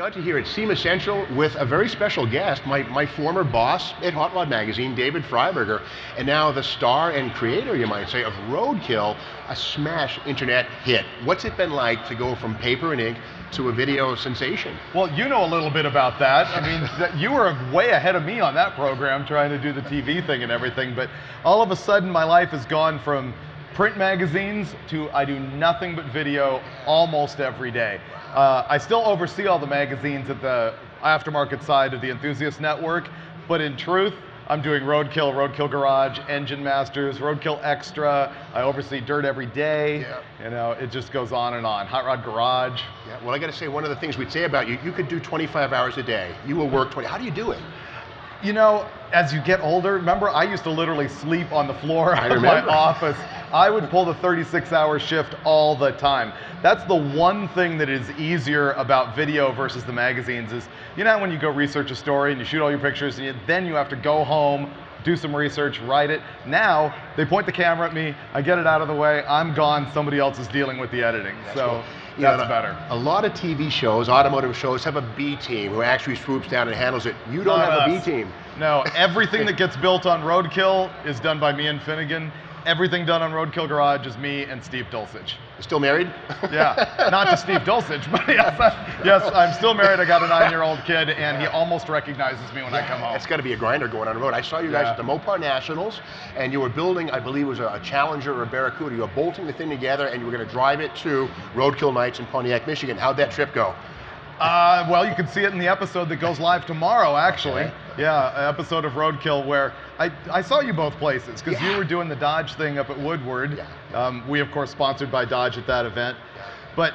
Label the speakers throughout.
Speaker 1: out to here at SEMA Central with a very special guest, my former boss at Hot Rod Magazine, David Frieburger, and now the star and creator, you might say, of Roadkill, a smash internet hit. What's it been like to go from paper and ink to a video sensation?
Speaker 2: Well, you know a little bit about that. I mean, you were way ahead of me on that program trying to do the TV thing and everything, but all of a sudden my life has gone from print magazines to I do nothing but video almost every day. I still oversee all the magazines at the aftermarket side of the Enthusiast Network, but in truth, I'm doing Roadkill, Roadkill Garage, Engine Masters, Roadkill Extra. I oversee Dirt every day.
Speaker 1: Yeah.
Speaker 2: You know, it just goes on and on. Hot Rod Garage.
Speaker 1: Yeah, well, I got to say, one of the things we'd say about you, you could do 25 hours a day. You will work 20. How do you do it?
Speaker 2: You know, as you get older, remember I used to literally sleep on the floor of my office. I would pull the 36-hour shift all the time. That's the one thing that is easier about video versus the magazines is, you know when you go research a story and you shoot all your pictures and then you have to go home, do some research, write it. Now, they point the camera at me, I get it out of the way, I'm gone, somebody else is dealing with the editing. That's better.
Speaker 1: A lot of TV shows, automotive shows, have a B team who actually swoops down and handles it. You don't have a B team.
Speaker 2: No, everything that gets built on Roadkill is done by me and Finnegan. Everything done on Roadkill Garage is me and Steve Dulcich.
Speaker 1: Still married?
Speaker 2: Yeah, not to Steve Dulcich, but yes, I'm still married. I got a 9-year-old kid, and he almost recognizes me when I come home.
Speaker 1: It's got to be a grinder going on the road. I saw you guys at the Mopar Nationals, and you were building, I believe it was a Challenger or a Barracuda. You were bolting the thing together, and you were going to drive it to Roadkill Nights in Pontiac, Michigan. How'd that trip go?
Speaker 2: Well, you can see it in the episode that goes live tomorrow, actually.
Speaker 1: Okay.
Speaker 2: Yeah, an episode of Roadkill where I saw you both places because you were doing the Dodge thing up at Woodward. We, of course, sponsored by Dodge at that event. But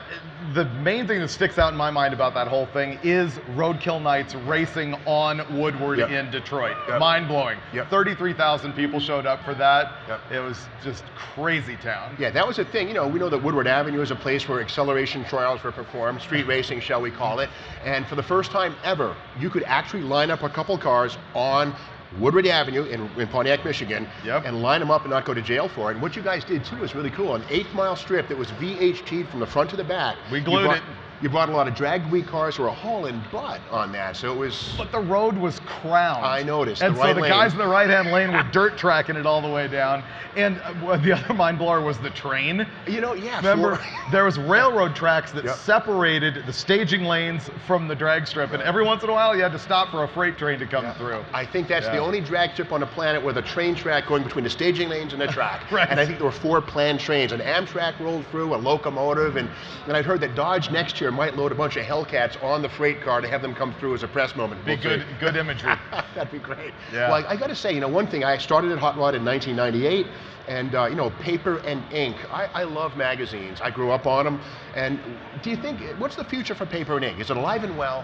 Speaker 2: the main thing that sticks out in my mind about that whole thing is Roadkill Nights racing on Woodward in Detroit. Mind-blowing. 33,000 people showed up for that. It was just crazy town.
Speaker 1: Yeah, that was a thing. You know, we know that Woodward Avenue is a place where acceleration trials were performed, street racing, shall we call it. And for the first time ever, you could actually line up a couple cars on Woodward Avenue in Pontiac, Michigan, and line them up and not go to jail for it. And what you guys did too was really cool. An 8-mile strip that was VHT'd from the front to the back.
Speaker 2: We glued it.
Speaker 1: You brought a lot of drag week cars were a hauling butt on that, so it was...
Speaker 2: But the road was crowned.
Speaker 1: I noticed,
Speaker 2: and so the guys in the right-hand lane were dirt tracking it all the way down. And the other mind blower was the train.
Speaker 1: You know,
Speaker 2: remember, there was railroad tracks that separated the staging lanes from the drag strip, and every once in a while you had to stop for a freight train to come through.
Speaker 1: I think that's the only drag strip on the planet with a train track going between the staging lanes and the track. And I think there were 4 planned trains. An Amtrak rolled through, a locomotive, and I've heard that Dodge next year might load a bunch of Hellcats on the freight car to have them come through as a press moment.
Speaker 2: Be good imagery.
Speaker 1: That'd be great. Yeah. Well, I got to say, you know, one thing, I started at Hot Rod in 1998, and you know, paper and ink. I love magazines. I grew up on them. And do you think, what's the future for paper and ink? Is it alive and well?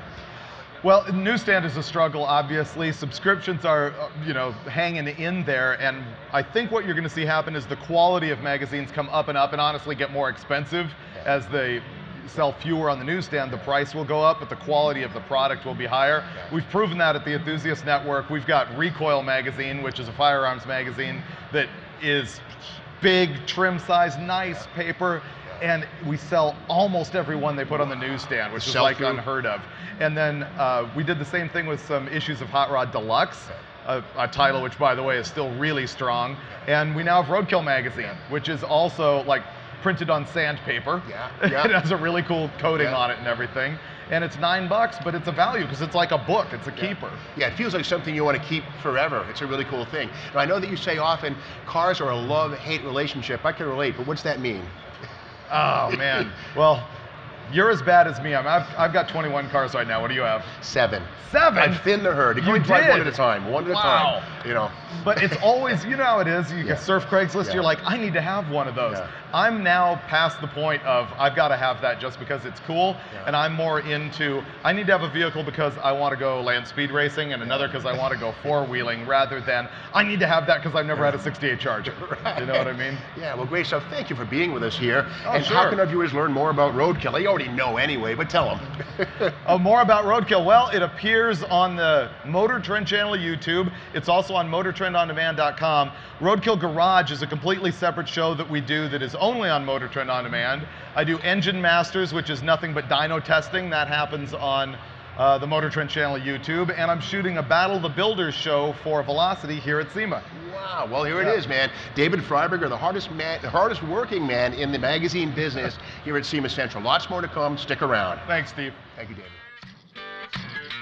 Speaker 2: Well, newsstand is a struggle, obviously. Subscriptions are, you know, hanging in there, and I think what you're going to see happen is the quality of magazines come up and honestly get more expensive as they sell fewer on the newsstand. The price will go up, but the quality of the product will be higher. We've proven that at the Enthusiast Network. We've got Recoil magazine, which is a firearms magazine that is big, trim size, nice paper, and we sell almost every one they put on the newsstand, which is like unheard of. And then we did the same thing with some issues of Hot Rod Deluxe, a title which, by the way, is still really strong. And we now have Roadkill magazine, which is also like printed on sandpaper. It has a really cool coating on it and everything. And it's $9, but it's a value because it's like a book. It's a keeper. Yeah, it feels like something you want to keep forever. It's a really cool thing. Now, I know that you say often cars are a love-hate relationship. I can relate, but what's that mean? Oh, man. Well, you're as bad as me. I've got 21 cars right now. What do you have? 7. 7? I've thinned the herd. You can drive one at a time. One at a time. You know. But it's always, you know how it is. You can surf Craigslist. You're like, I need to have one of those. I'm now past the point of I've got to have that just because it's cool. And I'm more into, I need to have a vehicle because I want to go land speed racing and another because I want to go four-wheeling rather than I need to have that because I've never had a 68 Charger. You know what I mean? Yeah, well, great stuff. Thank you for being with us here. And how can our viewers learn more about Roadkill? They already know anyway, but tell them. More about Roadkill. Well, it appears on the Motor Trend channel of YouTube. It's also on MotorTrendOnDemand.com. Roadkill Garage is a completely separate show that we do that is only on Motor Trend On Demand. I do Engine Masters, which is nothing but dyno testing. That happens on the Motor Trend channel YouTube, and I'm shooting a Battle of the Builders show for Velocity here at SEMA.
Speaker 1: Wow, well here it is, man. David Frieburger, the hardest working man in the magazine business here at SEMA Central. Lots more to come, stick around.
Speaker 2: Thanks, Steve.
Speaker 1: Thank you, David.